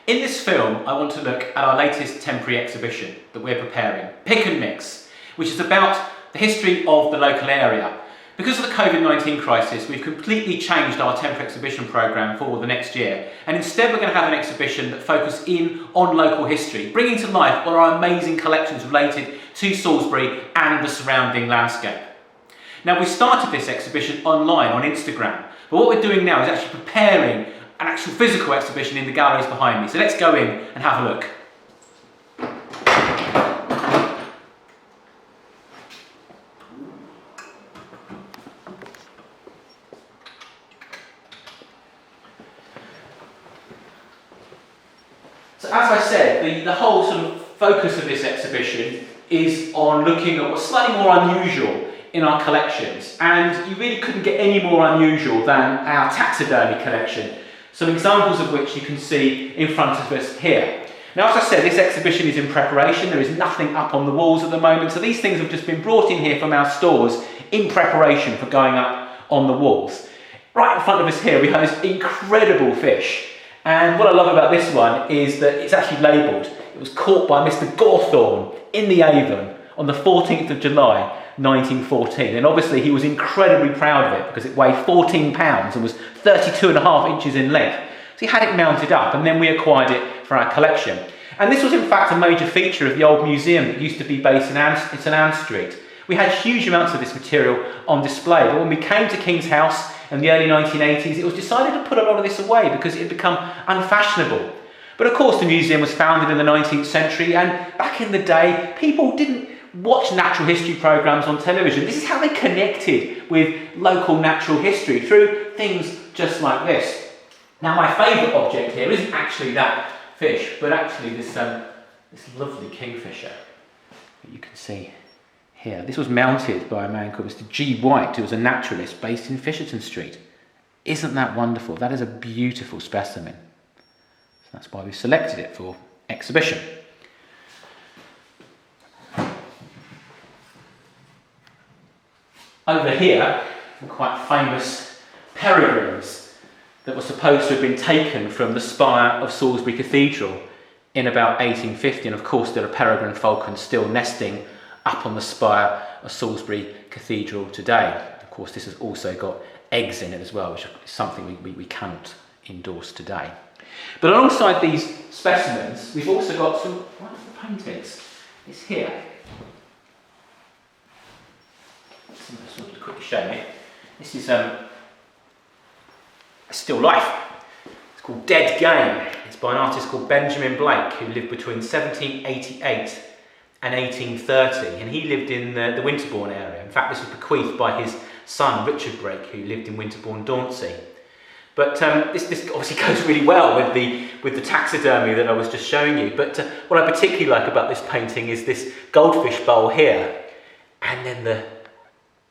In this film, I want to look at our latest temporary exhibition that we're preparing, Pick and Mix, which is about the history of the local area. Because of the COVID-19 crisis, we've completely changed our temporary exhibition programme for the next year, and instead we're going to have an exhibition that focuses in on local history, bringing to life all our amazing collections related to Salisbury and the surrounding landscape. Now, we started this exhibition online on Instagram, but what we're doing now is actually preparing an actual physical exhibition in the galleries behind me. So let's go in and have a look. So as I said, the whole sort of focus of this exhibition is on looking at what's slightly more unusual in our collections, and you really couldn't get any more unusual than our taxidermy collection, some examples of which you can see in front of us here. Now, as I said, this exhibition is in preparation. There is nothing up on the walls at the moment, so these things have just been brought in here from our stores in preparation for going up on the walls. Right in front of us here we have this incredible fish, and what I love about this one is that it's actually labelled. It was caught by Mr. Gawthorne in the Avon on the 14th of July 1914, and obviously he was incredibly proud of it because it weighed 14 pounds and was 32.5 inches in length. So he had it mounted up, and then we acquired it for our collection. And this was in fact a major feature of the old museum that used to be based in St Anne Street. We had huge amounts of this material on display, but when we came to King's House in the early 1980s, it was decided to put a lot of this away because it had become unfashionable. But of course the museum was founded in the 19th century, and back in the day people didn't watch natural history programmes on television. This is how they connected with local natural history, through things just like this. Now, my favourite object here isn't actually that fish, but actually this lovely kingfisher that you can see here. This was mounted by a man called Mr. G. White, who was a naturalist based in Fisherton Street. Isn't that wonderful? That is a beautiful specimen. So that's why we've selected it for exhibition. Over here, some quite famous peregrines that were supposed to have been taken from the spire of Salisbury Cathedral in about 1850, and of course there are peregrine falcons still nesting up on the spire of Salisbury Cathedral today. Of course, this has also got eggs in it as well, which is something we cannot endorse today. But alongside these specimens, we've also got some wonderful paintings. It's here. I just wanted to quickly show you. This is a still life. It's called Dead Game. It's by an artist called Benjamin Blake, who lived between 1788 and 1830, and he lived in the Winterbourne area. In fact, this was bequeathed by his son Richard Blake, who lived in Winterbourne, Dauncey. But this obviously goes really well with the taxidermy that I was just showing you. But what I particularly like about this painting is this goldfish bowl here, and then the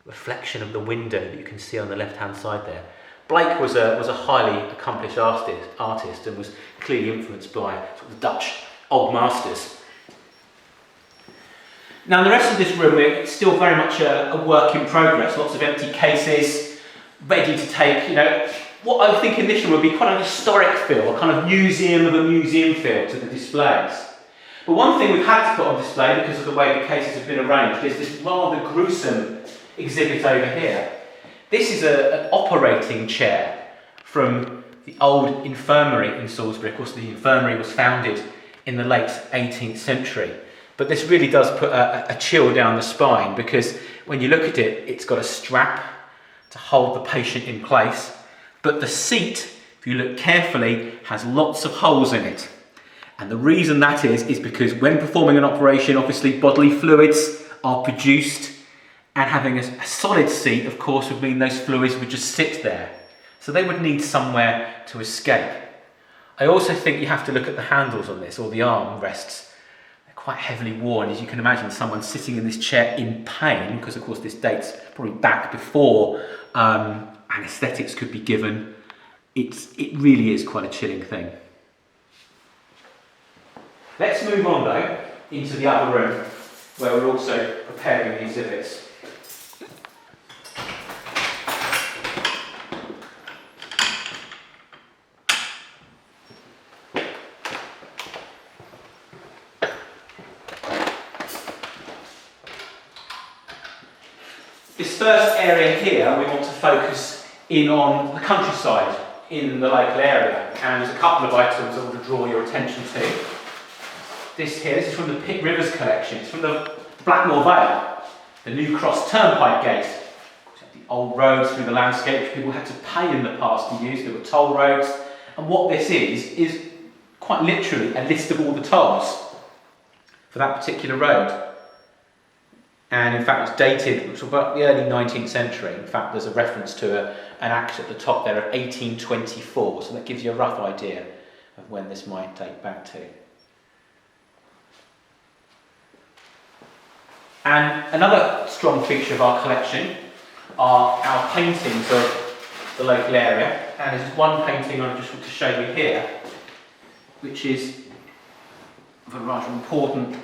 reflection of the window that you can see on the left-hand side there. Blake was a highly accomplished artist and was clearly influenced by sort of the Dutch old masters. Now, in the rest of this room, it's still very much a work in progress. Lots of empty cases, ready to take, what I think in this room would be quite an historic feel, a kind of museum of a museum feel to the displays. But one thing we've had to put on display because of the way the cases have been arranged is this rather gruesome exhibit over here. This is an operating chair from the old infirmary in Salisbury. Of course, the infirmary was founded in the late 18th century. But this really does put a chill down the spine, because when you look at it, it's got a strap to hold the patient in place. But the seat, if you look carefully, has lots of holes in it. And the reason that is because when performing an operation, obviously bodily fluids are produced, and having a solid seat, of course, would mean those fluids would just sit there. So they would need somewhere to escape. I also think you have to look at the handles on this, or the arm rests. They're quite heavily worn. As you can imagine, someone sitting in this chair in pain, because of course this dates probably back before anaesthetics could be given. It really is quite a chilling thing. Let's move on though into the other room where we're also preparing the exhibits. This first area here, we want to focus in on the countryside in the local area, and there's a couple of items I want to draw your attention to. This is from the Pitt Rivers collection. It's from the Blackmore Vale, the New Cross Turnpike Gate. The old roads through the landscape which people had to pay in the past to use. There were toll roads, and what this is quite literally a list of all the tolls for that particular road. And in fact it's dated, which was about the early 19th century. In fact there's a reference to an act at the top there of 1824, so that gives you a rough idea of when this might date back to. And another strong feature of our collection are our paintings of the local area, and there's one painting I just want to show you here, which is of a rather important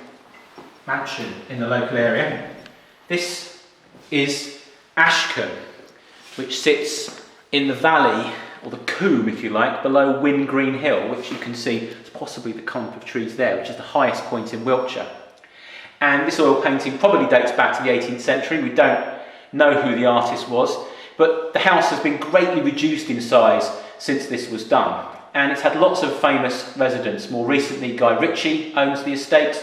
mansion in the local area. This is Ashcombe, which sits in the valley, or the coombe if you like, below Wingreen Hill, which you can see is possibly the clump of trees there, which is the highest point in Wiltshire. And this oil painting probably dates back to the 18th century. We don't know who the artist was, but the house has been greatly reduced in size since this was done. And it's had lots of famous residents. More recently, Guy Ritchie owns the estate.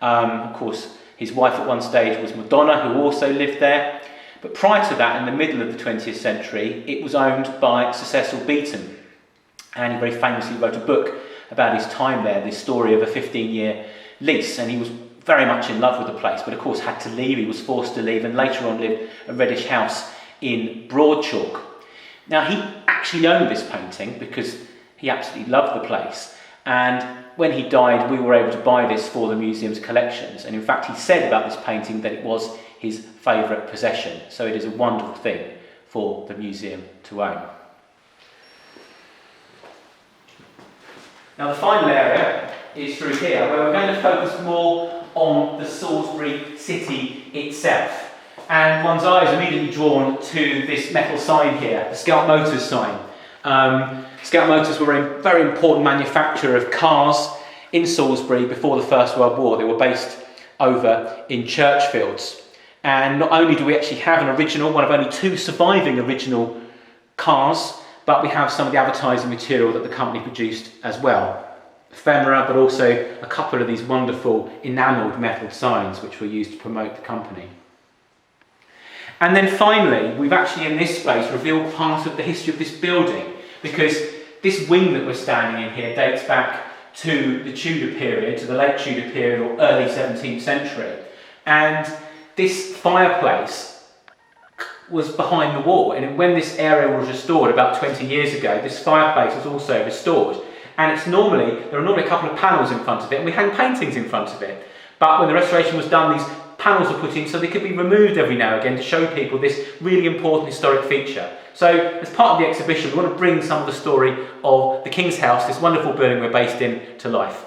Of course, his wife at one stage was Madonna, who also lived there. But prior to that, in the middle of the 20th century, it was owned by Sir Cecil Beaton. And he very famously wrote a book about his time there, the story of a 15-year lease. And he was very much in love with the place, but of course had to leave. He was forced to leave, and later on lived a reddish house in Broadchalk. Now, he actually owned this painting because he absolutely loved the place, and when he died we were able to buy this for the museum's collections, and in fact he said about this painting that it was his favourite possession, so it is a wonderful thing for the museum to own. Now the final area is through here, where we're going to focus more on the Salisbury city itself. And one's eye is immediately drawn to this metal sign here, the Scout Motors sign. Scout Motors were a very important manufacturer of cars in Salisbury before the First World War. They were based over in Churchfields. And not only do we actually have an original, one of only two surviving original cars, but we have some of the advertising material that the company produced as well. Ephemera, but also a couple of these wonderful enamelled metal signs which were used to promote the company. And then finally, we've actually in this space revealed part of the history of this building, because this wing that we're standing in here dates back to the Tudor period, to the late Tudor period or early 17th century. And this fireplace was behind the wall, and when this area was restored about 20 years ago, this fireplace was also restored. And there are normally a couple of panels in front of it, and we hang paintings in front of it. But when the restoration was done, these panels were put in so they could be removed every now and again to show people this really important historic feature. So, as part of the exhibition, we want to bring some of the story of the King's House, this wonderful building we're based in, to life.